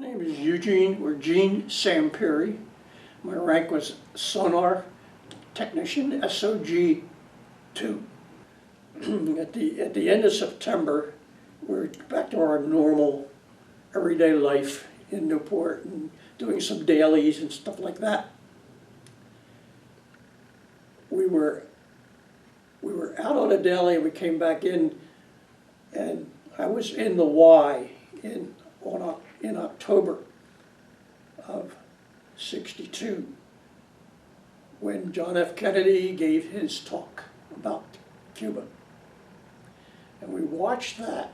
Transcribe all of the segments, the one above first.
name is Eugene, or Gene Sampieri. My rank was sonar technician, SOG-2. At the end of September, we're back to our normal everyday life in Newport and doing some dailies and stuff like that. We were out on a daily and we came back in, and I was in the Y in October of '62 when John F. Kennedy gave his talk about Cuba. And we watched that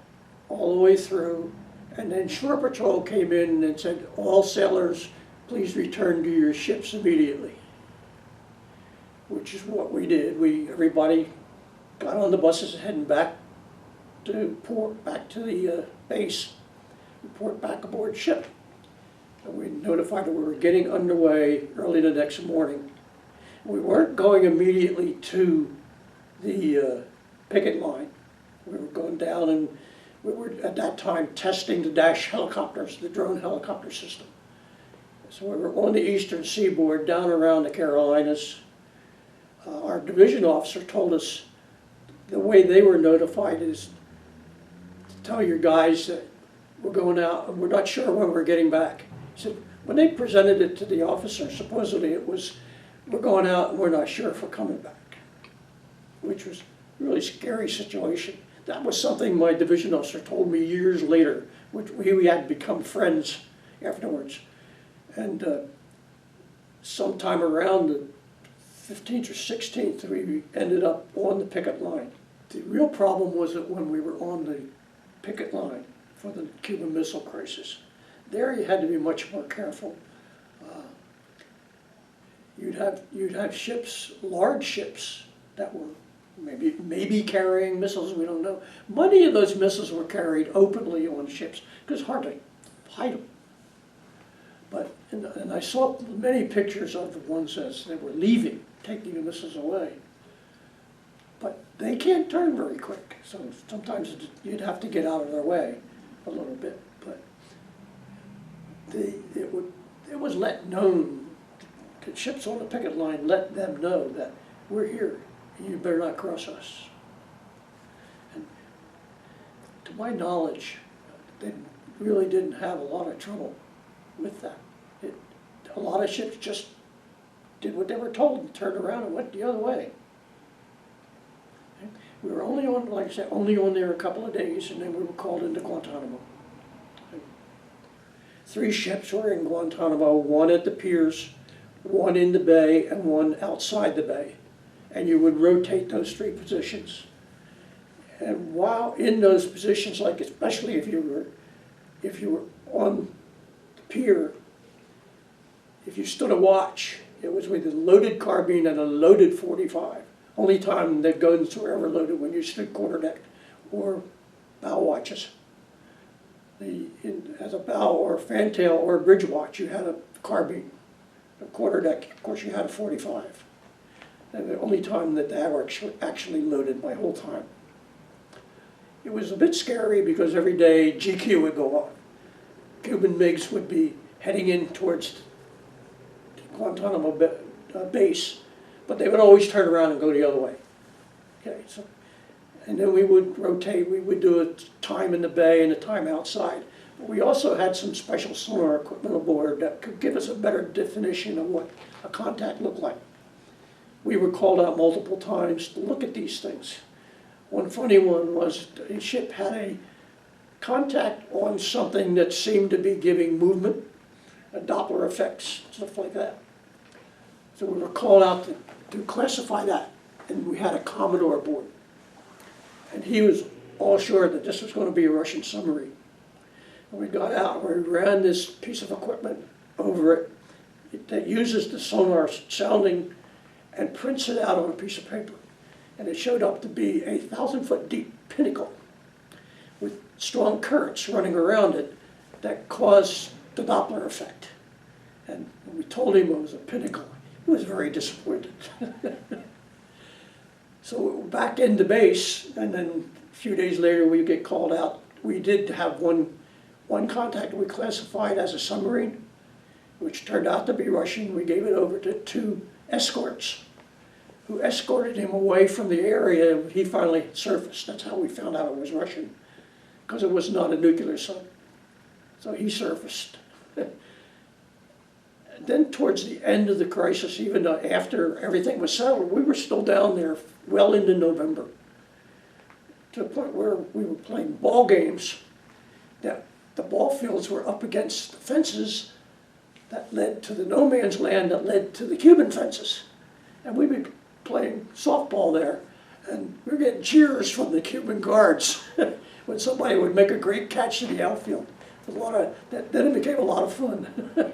all the way through, and then Shore Patrol came in and said, all sailors, please return to your ships immediately. Which is what we did. Everybody got on the buses heading back to the base, report back aboard ship. And we notified that we were getting underway early the next morning. We weren't going immediately to the picket line. We were going down, and we were at that time testing the Dash helicopters, the drone helicopter system. So we were on the eastern seaboard, down around the Carolinas. Our division officer told us the way they were notified is to tell your guys that we're going out and we're not sure when we're getting back. He said, when they presented it to the officer, supposedly it was, we're going out and we're not sure if we're coming back, which was a really scary situation. That was something my division officer told me years later, which we had become friends afterwards. And sometime around the 15th or 16th, we ended up on the picket line. The real problem was that when we were on the picket line for the Cuban Missile Crisis, there you had to be much more careful. You'd have ships, large ships, that were maybe carrying missiles, we don't know. Many of those missiles were carried openly on ships because it's hard to hide them. But, and I saw many pictures of the ones as they were leaving, taking the missiles away. But they can't turn very quick, so sometimes you'd have to get out of their way a little bit. But it was known, the ships on the picket line let them know that we're here, you better not cross us. And to my knowledge, they really didn't have a lot of trouble with that. A lot of ships just did what they were told and turned around and went the other way. We were only on, like I said, only on there a couple of days, and then we were called into Guantanamo. 3 ships were in Guantanamo, 1 at the piers, 1 in the bay, and 1 outside the bay. And you would rotate those 3 positions. And while in those positions, like especially if you were on the pier, if you stood a watch, it was with a loaded carbine and a loaded .45. Only time the guns were ever loaded when you stood quarterdeck or bow watches. As a bow or fantail or a bridge watch, you had a carbine. A quarterdeck, of course, you had a .45. And the only time that they were actually loaded my whole time. It was a bit scary because every day GQ would go off. Cuban MiGs would be heading in towards Guantanamo base, but they would always turn around and go the other way. Okay, so, and then we would rotate. We would do a time in the bay and a time outside. But we also had some special sonar equipment aboard that could give us a better definition of what a contact looked like. We were called out multiple times to look at these things. One funny one was a ship had a contact on something that seemed to be giving movement, a Doppler effects, stuff like that. So we were called out to classify that, and we had a Commodore aboard. And he was all sure that this was going to be a Russian submarine. And we got out, we ran this piece of equipment over it that uses the sonar sounding and prints it out on a piece of paper. And it showed up to be a 1,000-foot deep pinnacle with strong currents running around it that caused the Doppler effect. And when we told him it was a pinnacle, he was very disappointed. So back into base, and then a few days later we get called out. We did have one one contact we classified as a submarine, which turned out to be Russian. We gave it over to 2 escorts who escorted him away from the area he finally surfaced. That's how we found out it was Russian, because it was not a nuclear sub. So he surfaced. Then towards the end of the crisis, even after everything was settled, we were still down there well into November, to the point where we were playing ball games that the ball fields were up against the fences that led to the no man's land that led to the Cuban fences. And we'd be playing softball there, and we were getting cheers from the Cuban guards when somebody would make a great catch in the outfield. Then it became a lot of fun.